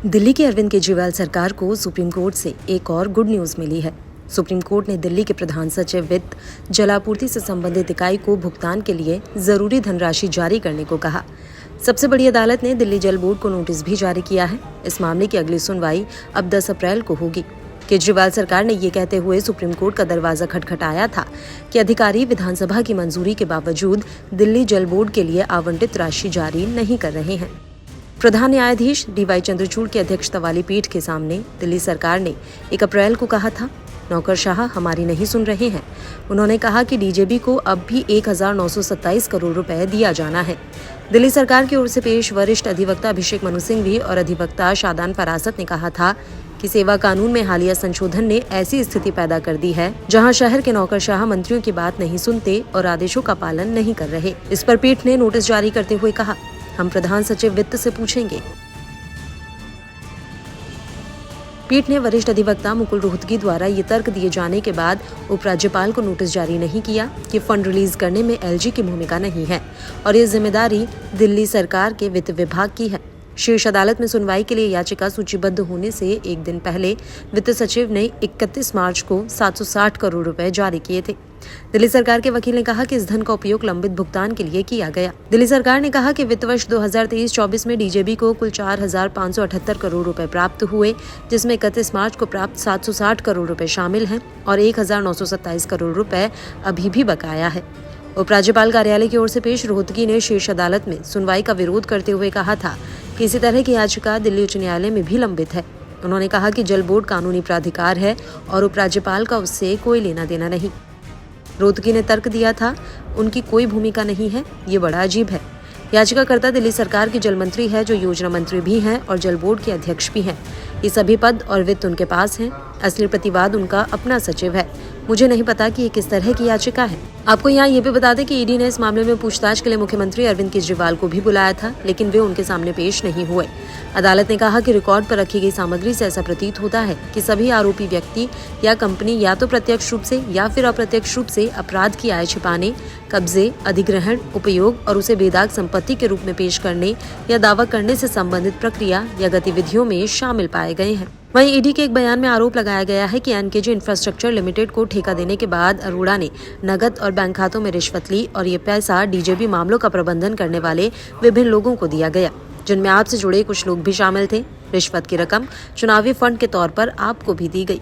दिल्ली के अरविंद केजरीवाल सरकार को सुप्रीम कोर्ट से एक और गुड न्यूज मिली है। सुप्रीम कोर्ट ने दिल्ली के प्रधान सचिव वित्त जलापूर्ति से संबंधित इकाई को भुगतान के लिए जरूरी धनराशि जारी करने को कहा। सबसे बड़ी अदालत ने दिल्ली जल बोर्ड को नोटिस भी जारी किया है। इस मामले की अगली सुनवाई अब 10 अप्रैल को होगी। केजरीवाल सरकार ने ये कहते हुए सुप्रीम कोर्ट का दरवाजा खटखटाया था कि अधिकारी विधानसभा की मंजूरी के बावजूद दिल्ली जल बोर्ड के लिए आवंटित राशि जारी नहीं कर रहे हैं। प्रधान न्यायाधीश DY चंद्रचूड़ की अध्यक्षता वाली पीठ के सामने दिल्ली सरकार ने 1 अप्रैल को कहा था, नौकरशाह हमारी नहीं सुन रहे हैं। उन्होंने कहा कि DJB को अब भी 1927 करोड़ रुपए दिया जाना है। दिल्ली सरकार की ओर से पेश वरिष्ठ अधिवक्ता अभिषेक मनु सिंघवी और अधिवक्ता शादान फरासत ने कहा था कि सेवा कानून में हालिया संशोधन ने ऐसी स्थिति पैदा कर दी है जहां शहर के नौकरशाह मंत्रियों की बात नहीं सुनते और आदेशों का पालन नहीं कर रहे। इस पर पीठ ने नोटिस जारी करते हुए कहा, हम प्रधान सचिव वित्त से पूछेंगे। पीठ ने वरिष्ठ अधिवक्ता मुकुल रोहतगी द्वारा ये तर्क दिए जाने के बाद उपराज्यपाल को नोटिस जारी नहीं किया कि फंड रिलीज करने में LG की भूमिका नहीं है और ये जिम्मेदारी दिल्ली सरकार के वित्त विभाग की है। शीर्ष अदालत में सुनवाई के लिए याचिका सूचीबद्ध होने से एक दिन पहले वित्त सचिव ने 31 मार्च को 760 करोड़ रुपए जारी किए थे। दिल्ली सरकार के वकील ने कहा कि इस धन का उपयोग लंबित भुगतान के लिए किया गया। दिल्ली सरकार ने कहा कि वित्त वर्ष 2023-24 में DJB को कुल 4,578 करोड़ रुपए प्राप्त हुए, जिसमें 31 मार्च को प्राप्त 760 करोड़ रुपए शामिल हैं और 1927 करोड़ रुपए अभी भी बकाया है। उपराज्यपाल कार्यालय की ओर से पेश रोहतगी ने शीर्ष अदालत में सुनवाई का विरोध करते हुए कहा था कि इसी तरह की याचिका दिल्ली उच्च न्यायालय में भी लंबित है। उन्होंने कहा कि जल बोर्ड कानूनी प्राधिकार है और उपराज्यपाल का उससे कोई लेना देना नहीं। रोहतगी ने तर्क दिया था, उनकी कोई भूमिका नहीं है, ये बड़ा अजीब है। याचिकाकर्ता दिल्ली सरकार की जल मंत्री है, जो योजना मंत्री भी हैं और जल बोर्ड के अध्यक्ष भी हैं। ये सभी पद और वित्त उनके पास हैं। असली प्रतिवाद उनका अपना सचिव है। मुझे नहीं पता कि ये किस तरह की याचिका है। आपको यहाँ ये भी बता दें कि ED ने इस मामले में पूछताछ के लिए मुख्यमंत्री अरविंद केजरीवाल को भी बुलाया था, लेकिन वे उनके सामने पेश नहीं हुए। अदालत ने कहा कि रिकॉर्ड पर रखी गई सामग्री से ऐसा प्रतीत होता है कि सभी आरोपी व्यक्ति या कंपनी या तो प्रत्यक्ष रूप से या फिर अप्रत्यक्ष रूप से अपराध की आय छिपाने, कब्जे, अधिग्रहण, उपयोग और उसे बेदाग संपत्ति के रूप में पेश करने या दावा करने से संबंधित प्रक्रिया या गतिविधियों में शामिल पाए गए हैं। वहीं ED के एक बयान में आरोप लगाया गया है कि NKJ इंफ्रास्ट्रक्चर लिमिटेड को ठेका देने के बाद अरोड़ा ने नकद और बैंक खातों में रिश्वत ली और ये पैसा DJB मामलों का प्रबंधन करने वाले विभिन्न लोगों को दिया गया, जिनमें आपसे जुड़े कुछ लोग भी शामिल थे। रिश्वत की रकम चुनावी फंड के तौर पर आपको भी दी गई।